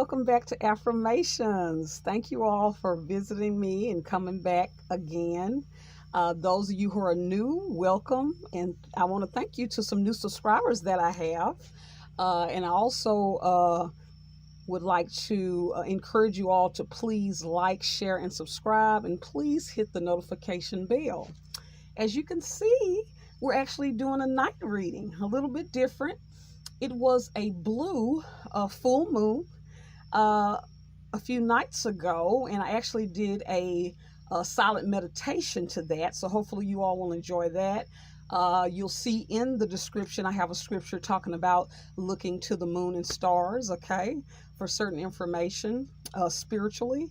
welcome back to Affirmations. Thank you all for visiting me and coming back again. Those of you who are new, welcome. And I want to thank you to some new subscribers that I have. And I also would like to encourage you all to please like, share, and subscribe. And please hit the notification bell. As you can see, we're actually doing a night reading, a little bit different. It was a blue full moon a few nights ago, and I actually did a silent meditation to that. So hopefully you all will enjoy that. You'll see in the description I have a scripture talking about looking to the moon and stars, okay, for certain information spiritually.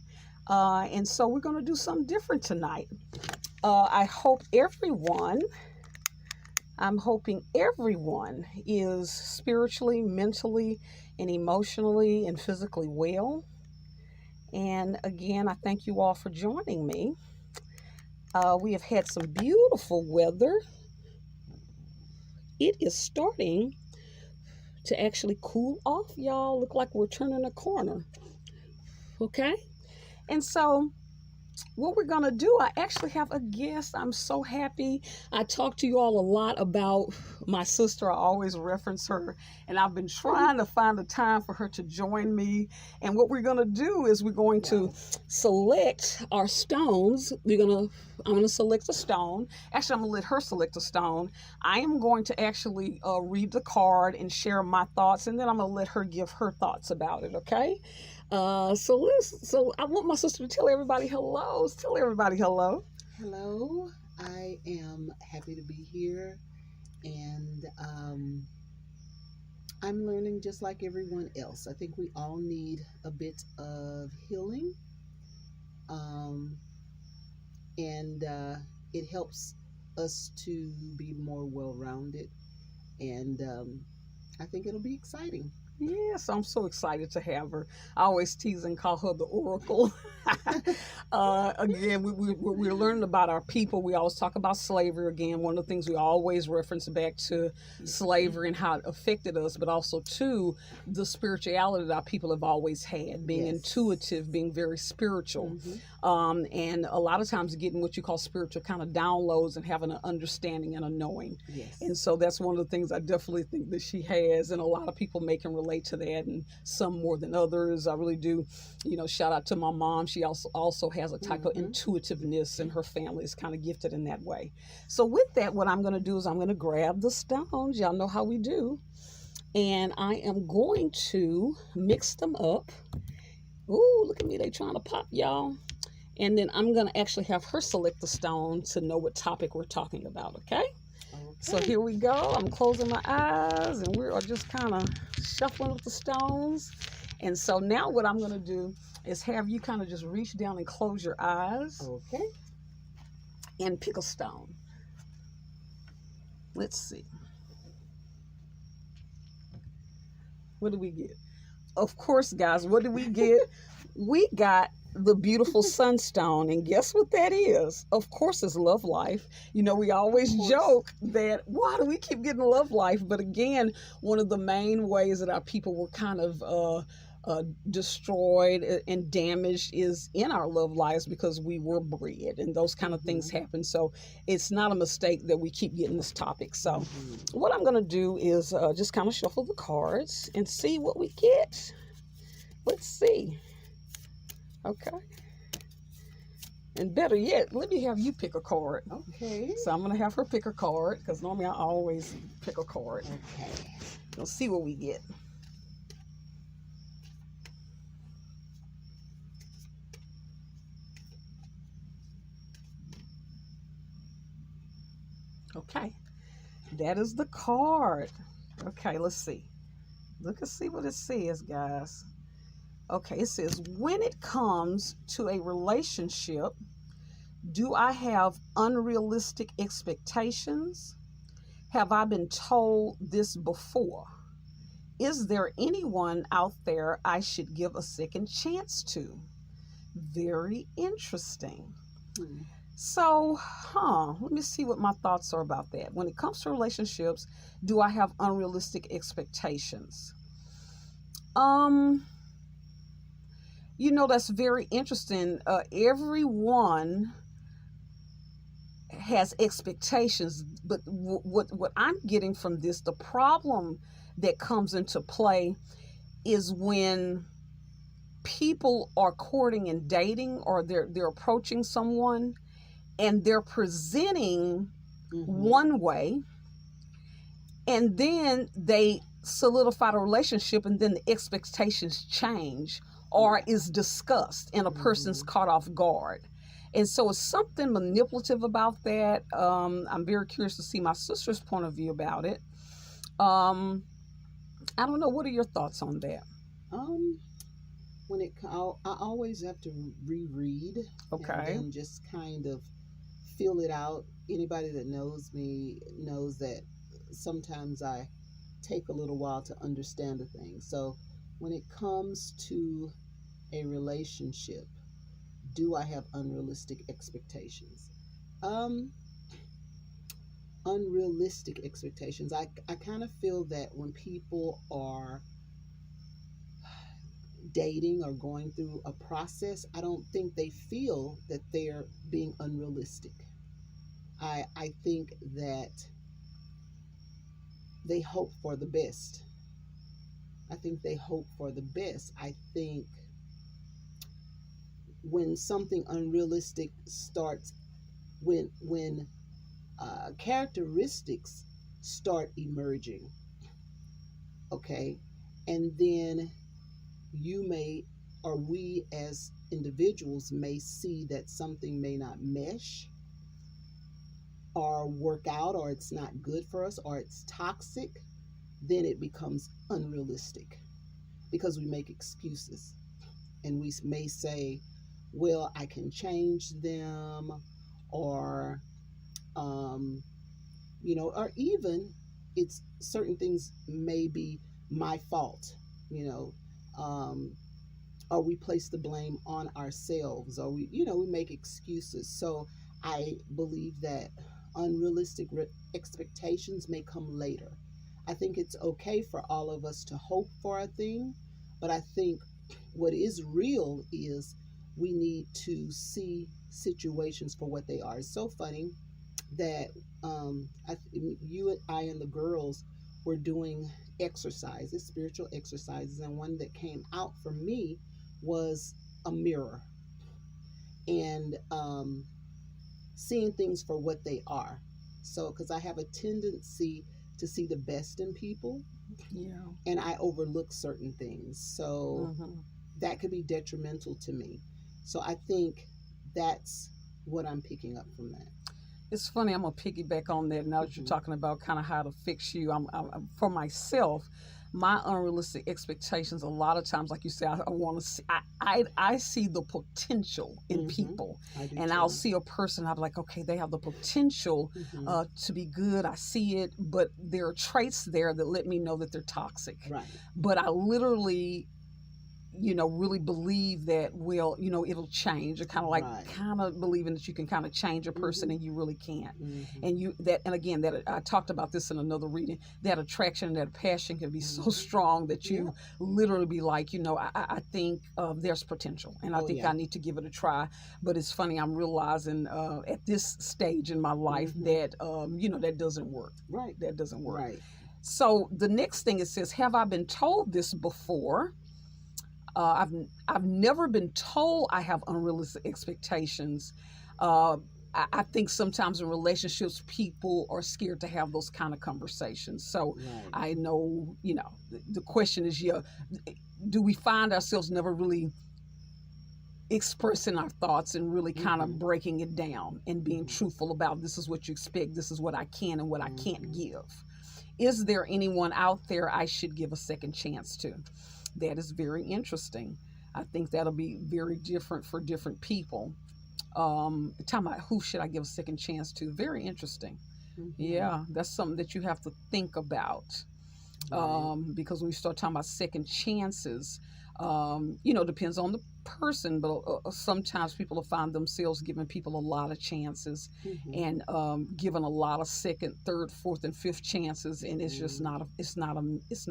And so we're going to do something different tonight. I'm hoping everyone is spiritually, mentally, and emotionally and physically well. And again, I thank you all for joining me. We have had some beautiful weather. It is starting to actually cool off, y'all. Look like we're turning a corner. Okay? And so what we're going to do, I actually have a guest. I'm so happy. I talk to you all a lot about my sister. I always reference her, and I've been trying to find a time for her to join me. And what we're going to do is we're going to select our stones. I'm going to select a stone. Actually, I'm going to let her select a stone. I am going to actually read the card and share my thoughts, and then I'm going to let her give her thoughts about it, okay? So I want my sister to tell everybody hello. Tell everybody hello. Hello, I am happy to be here, and I'm learning just like everyone else. I think we all need a bit of healing, and it helps us to be more well-rounded, and I think it'll be exciting. Yes, I'm so excited to have her. I always tease and call her the Oracle. Again, we're learning about our people. We always talk about slavery. Again, one of the things we always reference back to slavery and how it affected us, but also to the spirituality that our people have always had, being intuitive, being very spiritual. And a lot of times getting what you call spiritual kind of downloads and having an understanding and a knowing. Yes. And so that's one of the things I definitely think that she has, and a lot of people can relate to that, and some more than others. I really do, shout out to my mom. She also has a type of intuitiveness, and her family is kind of gifted in that way. So with that, what I'm going to do is I'm going to grab the stones. Y'all know how we do. And I am going to mix them up. Ooh, look at me. They trying to pop, y'all. And then I'm going to actually have her select the stone to know what topic we're talking about, okay? So here we go. I'm closing my eyes, and we are just kind of shuffling with the stones. And so now what I'm going to do is have you kind of just reach down and close your eyes. Okay. And pick a stone. Let's see. What do we get? Of course, guys, what did we get? We got the beautiful sunstone, and guess what that is? Of course, it's love life. We always joke that why do we keep getting love life? But again, one of the main ways that our people were kind of destroyed and damaged is in our love lives, because we were bred and those kind of things happen. So it's not a mistake that we keep getting this topic. So what I'm going to do is just kind of shuffle the cards and see what we get. Let's see. Okay. And better yet, let me have you pick a card. Okay. So I'm going to have her pick a card, because normally I always pick a card. Okay. We'll see what we get. Okay. That is the card. Okay, let's see. Look and see what it says, guys. Okay, it says, when it comes to a relationship, do I have unrealistic expectations? Have I been told this before? Is there anyone out there I should give a second chance to? Very interesting. So, let me see what my thoughts are about that. When it comes to relationships, do I have unrealistic expectations? That's very interesting. Everyone has expectations, but what I'm getting from this, the problem that comes into play is when people are courting and dating, or they're approaching someone, and they're presenting Mm-hmm. one way, and then they solidify the relationship, and then the expectations change or Yeah. is discussed, and a person's Mm-hmm. caught off guard. And so it's something manipulative about that. I'm very curious to see my sister's point of view about it. um, I don't know, what are your thoughts on that? Um, I always have to reread and Okay. then just kind of feel it out. Anybody that knows me knows that sometimes I take a little while to understand a thing. So when it comes to a relationship, do I have unrealistic expectations? Um, Unrealistic expectations. I kind of feel that when people are dating or going through a process, I don't think they feel that they're being unrealistic. I think that they hope for the best. I think they hope for the best. I think when something unrealistic starts, when characteristics start emerging, okay, and then you may, or we as individuals may see that something may not mesh or work out, or it's not good for us, or it's toxic, then it becomes unrealistic because we make excuses, and we may say, well, I can change them, or um, or even it's certain things may be my fault, you know, um, or we place the blame on ourselves, or we make excuses. So I believe that unrealistic expectations may come later. I think it's okay for all of us to hope for a thing, but I think what is real is we need to see situations for what they are. It's so funny that you and I and the girls were doing exercises, spiritual exercises, and one that came out for me was a mirror, and seeing things for what they are. So, because I have a tendency to see the best in people, Yeah. and I overlook certain things. So Hmm. that could be detrimental to me. So I think that's what I'm picking up from that. It's funny. I'm gonna piggyback on that now that you're Mm-hmm. talking about kind of how to fix you. For myself, my unrealistic expectations. A lot of times, like you say, I want to see. I see the potential in Mm-hmm. people, I do and I'll too. see a person. I'm like, okay, they have the potential Mm-hmm. to be good. I see it, but there are traits there that let me know that they're toxic. Right. But I literally, really believe that, well, it'll change. Or Right. kind of believing that you can kind of change a person, Mm-hmm. and you really can't. Mm-hmm. And again, that I talked about this in another reading, that attraction and that passion can be so Mm-hmm. strong that Yeah. you literally be like, I think there's potential, and I Oh think yeah. I need to give it a try. But it's funny, I'm realizing at this stage in my life Mm-hmm. that, that doesn't work. Right. That doesn't work. Right. So the next thing, it says, have I been told this before? uh, I've I've never been told I have unrealistic expectations. Uh, I think sometimes in relationships, people are scared to have those kind of conversations. So Right. I know, the question is, yeah, do we find ourselves never really expressing our thoughts and really kind Mm-hmm. of breaking it down and being Mm-hmm. truthful about, this is what you expect, this is what I can and what I can't Mm-hmm. give? Is there anyone out there I should give a second chance to? That is very interesting. I think that'll be very different for different people. Talking about who should I give a second chance to? Very interesting. Mm-hmm. Yeah, that's something that you have to think about. Right. Because when we start talking about second chances, depends on the person, but sometimes people will find themselves giving people a lot of chances, Mm-hmm. and giving a lot of second, third, fourth, and fifth chances, and it's just Mm-hmm.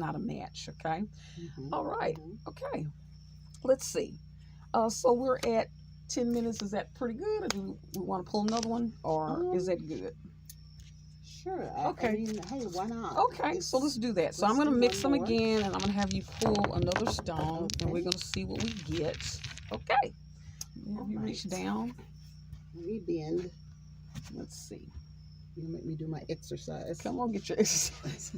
not a match. Okay, Mm-hmm. all right, Mm-hmm. okay. Let's see. So we're at 10 minutes. Is that pretty good? Or do we want to pull another one? Or is that good? Sure. I Okay. mean, hey, why not? Okay, so let's do that. So I'm going to mix them again, and I'm going to have you pull another stone, and we're going to see what we get. Okay. Have you reach down? Let me bend. Let's see. You make me do my exercise. Come on, get your exercise.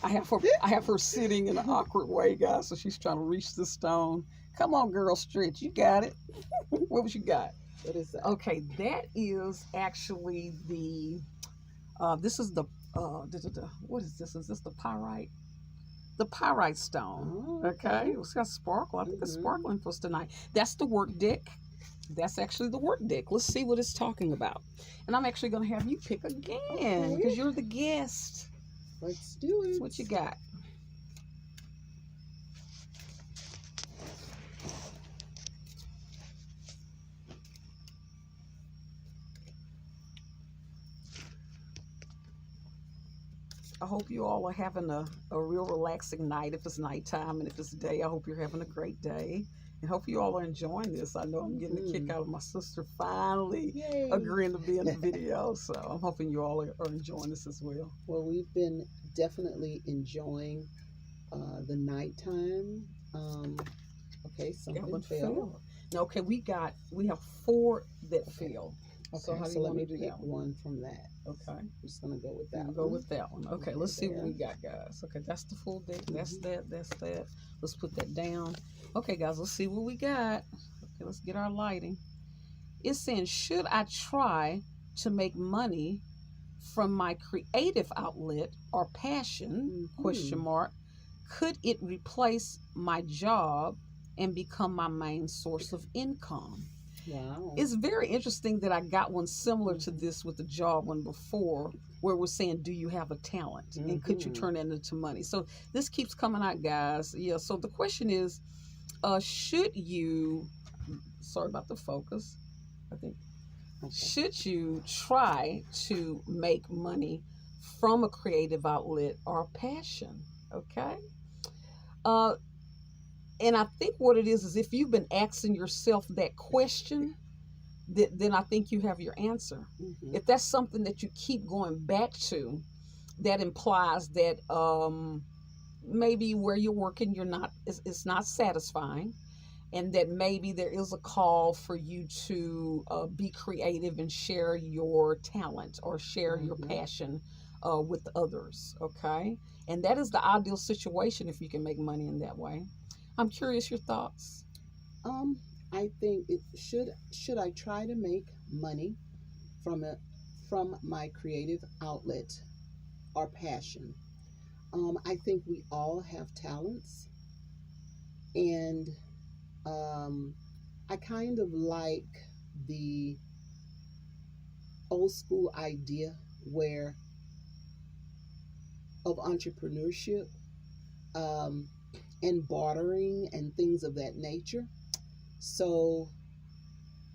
I have her sitting in an awkward way, guys, so she's trying to reach the stone. Come on, girl, stretch. You got it. What was you got? What is that? Okay, that is actually the, this is the, what is this? Is this the pyrite? The pyrite stone. Oh, okay. It's got sparkle. I think it's sparkling for us tonight. That's the work deck. That's actually the work deck. Let's see what it's talking about. And I'm actually going to have you pick again because you're the guest. Let's do it. That's what you got. I hope you all are having a real relaxing night if it's nighttime, and if it's day, I hope you're having a great day. And hope you all are enjoying this. I know I'm getting a kick out of my sister finally agreeing to be in the video. So I'm hoping you all are enjoying this as well. Well, we've been definitely enjoying the nighttime. Okay, something fell. No, okay, we have 4 that fell. Okay, so how do you let want me to do pick that one from that. Okay. I'm just going to go with that one. Go with that one. Okay, let's see there. what we got, guys. Okay, that's the full deck. That's that. That's that. Let's put that down. Okay, guys, let's see what we got. Okay, let's get our lighting. It's saying, should I try to make money from my creative outlet or passion? Question mark. Could it replace my job and become my main source of income? Wow. It's very interesting that I got one similar to this with the job one before, where we're saying, do you have a talent? And could you turn it into money? So this keeps coming out, guys. Yeah, so the question is, should you, sorry about the focus, I think, should you try to make money from a creative outlet or passion? Okay. And I think what it is if you've been asking yourself that question, then I think you have your answer. If that's something that you keep going back to, that implies that maybe where you're working, it's not satisfying, and that maybe there is a call for you to be creative and share your talent or share your passion with others. Okay, and that is the ideal situation if you can make money in that way. I'm curious your thoughts. I think it should I try to make money from my creative outlet or passion. I think we all have talents, and I kind of like the old school idea of entrepreneurship. And bartering and things of that nature. So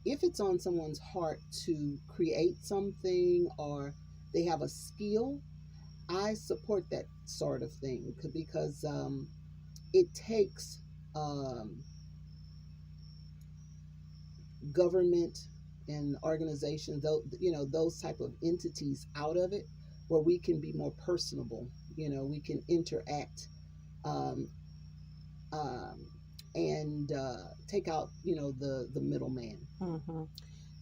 if it's on someone's heart to create something or they have a skill, I support that sort of thing because it takes government and organizations, those type of entities out of it, where we can be more personable. We can interact and take out, the middleman.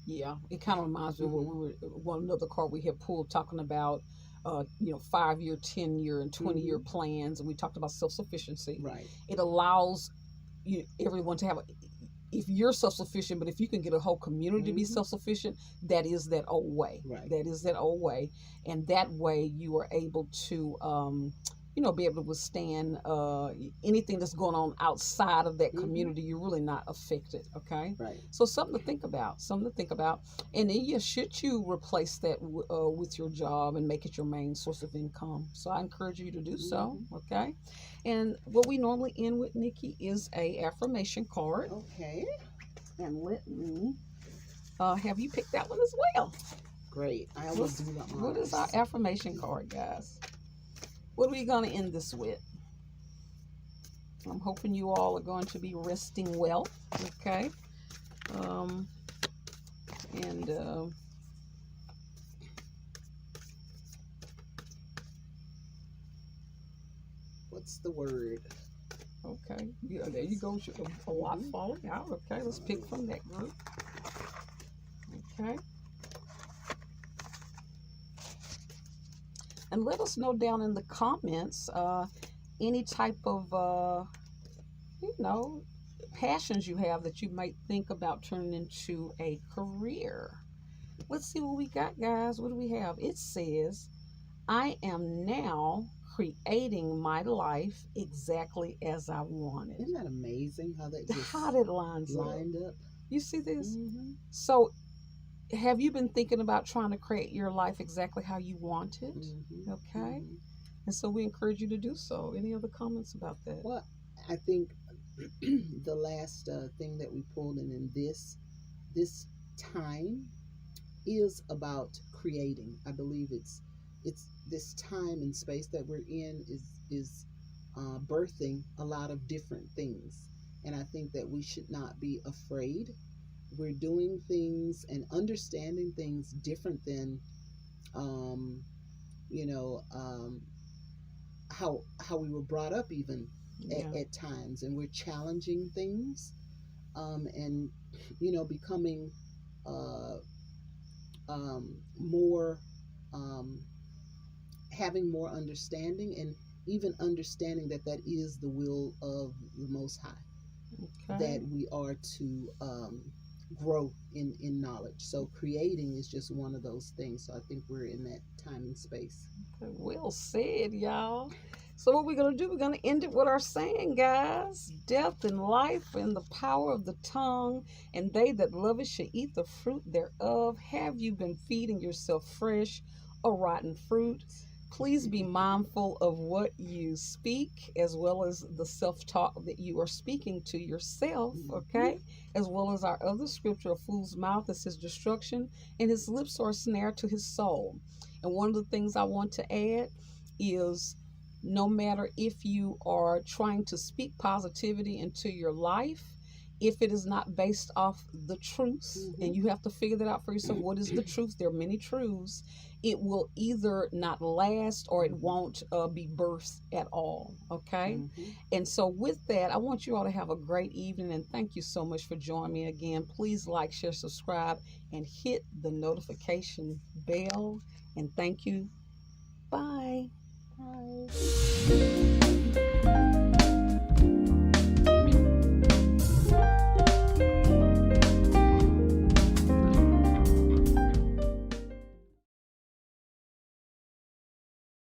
Yeah, it kind of reminds me of what we were one another card we had pulled talking about, 5-year, 10-year, and 20-year plans, and we talked about self-sufficiency. Right. It allows everyone to have if you're self-sufficient, but if you can get a whole community to be self-sufficient, that is that old way. Right. That is that old way, and that way you are able to be able to withstand anything that's going on outside of that community. You're really not affected. Okay. Right. So something to think about. And then should you replace that with your job and make it your main source of income? So I encourage you to do so. Okay. And what we normally end with, Nikki, is a affirmation card. Okay. And let me have you pick that one as well. Great. I will do the honors. What is our affirmation card, guys? What are we going to end this with? I'm hoping you all are going to be resting well. Okay. Um, and What's the word? okay. Yeah, there you go. A lot falling out. Okay. Let's pick from that group. Okay. And let us know down in the comments any type of, you know, passions you have that you might think about turning into a career. Let's see what we got, guys. What do we have? It says, I am now creating my life exactly as I wanted. Isn't that amazing how that just How it lines lined up? You see this? Mm-hmm. So, have you been thinking about trying to create your life exactly how you want it? Mm-hmm. Okay. Mm-hmm. And so we encourage you to do so. Any other comments about that? Well, I think the last thing that we pulled in this time is about creating. I believe it's this time and space that we're in is birthing a lot of different things, and I think that we should not be afraid. We're doing things and understanding things different than um, you know how we were brought up even Yeah. at times, and we're challenging things and becoming uh, more um, having more understanding, and even understanding that that is the will of the Most High, Okay. that we are to grow in knowledge. So creating is just one of those things. So I think we're in that time and space. Well said, y'all. So what we're gonna do? We're gonna end it with our saying, guys. Death and life in the power of the tongue, and they that love it shall eat the fruit thereof. Have you been feeding yourself fresh or rotten fruit? Please be mindful of what you speak, as well as the self-talk that you are speaking to yourself, okay? As well as our other scripture, a fool's mouth is his destruction, and his lips are a snare to his soul. And one of the things I want to add is, no matter if you are trying to speak positivity into your life, if it is not based off the truth, and you have to figure that out for yourself, what is the truth? There are many truths. It will either not last or it won't be birthed at all. Okay. And so, with that, I want you all to have a great evening, and thank you so much for joining me again. Please like, share, subscribe, and hit the notification bell. And thank you. Bye. Bye.